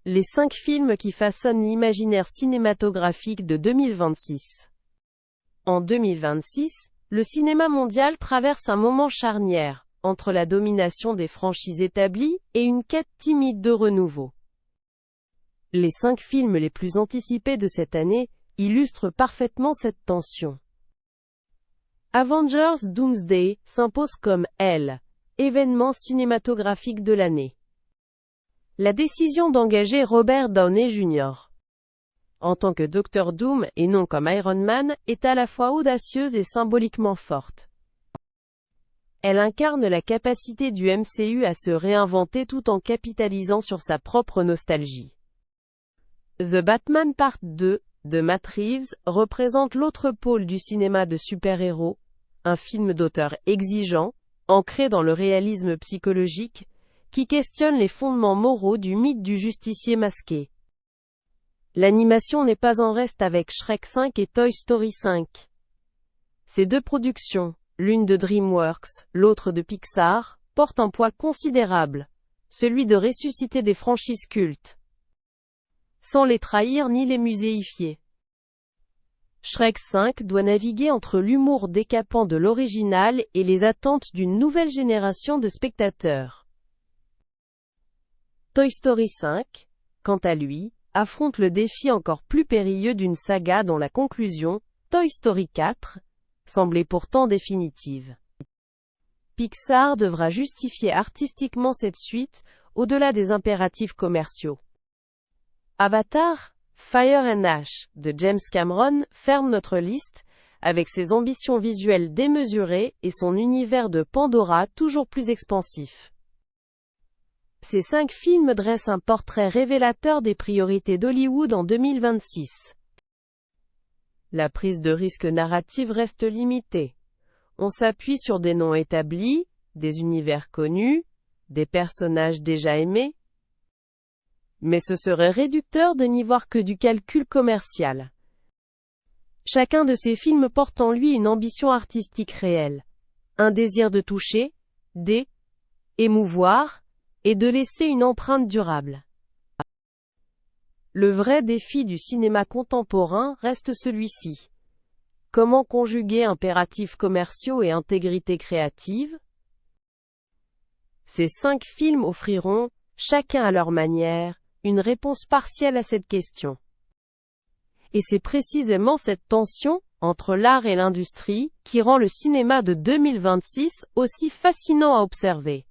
Les 5 films qui façonnent l'imaginaire cinématographique de 2026. En 2026, le cinéma mondial traverse un moment charnière, entre la domination des franchises établies, et une quête timide de renouveau. Les 5 films les plus anticipés de cette année, illustrent parfaitement cette tension. Avengers Doomsday s'impose comme événement cinématographique de l'année. La décision d'engager Robert Downey Jr. en tant que Dr. Doom, et non comme Iron Man, est à la fois audacieuse et symboliquement forte. Elle incarne la capacité du MCU à se réinventer tout en capitalisant sur sa propre nostalgie. The Batman Part 2, de Matt Reeves, représente l'autre pôle du cinéma de super-héros, un film d'auteur exigeant, ancré dans le réalisme psychologique, qui questionne les fondements moraux du mythe du justicier masqué. L'animation n'est pas en reste avec Shrek 5 et Toy Story 5. Ces 2 productions, l'une de DreamWorks, l'autre de Pixar, portent un poids considérable, celui de ressusciter des franchises cultes, sans les trahir ni les muséifier. Shrek 5 doit naviguer entre l'humour décapant de l'original et les attentes d'une nouvelle génération de spectateurs. Toy Story 5, quant à lui, affronte le défi encore plus périlleux d'une saga dont la conclusion, Toy Story 4, semblait pourtant définitive. Pixar devra justifier artistiquement cette suite, au-delà des impératifs commerciaux. Avatar, Fire and Ash, de James Cameron, ferme notre liste, avec ses ambitions visuelles démesurées et son univers de Pandora toujours plus expansif. Ces 5 films dressent un portrait révélateur des priorités d'Hollywood en 2026. La prise de risque narrative reste limitée. On s'appuie sur des noms établis, des univers connus, des personnages déjà aimés. Mais ce serait réducteur de n'y voir que du calcul commercial. Chacun de ces films porte en lui une ambition artistique réelle. Un désir de toucher, d'émouvoir, et de laisser une empreinte durable. Le vrai défi du cinéma contemporain reste celui-ci. Comment conjuguer impératifs commerciaux et intégrité créative? Ces 5 films offriront, chacun à leur manière, une réponse partielle à cette question. Et c'est précisément cette tension, entre l'art et l'industrie, qui rend le cinéma de 2026 aussi fascinant à observer.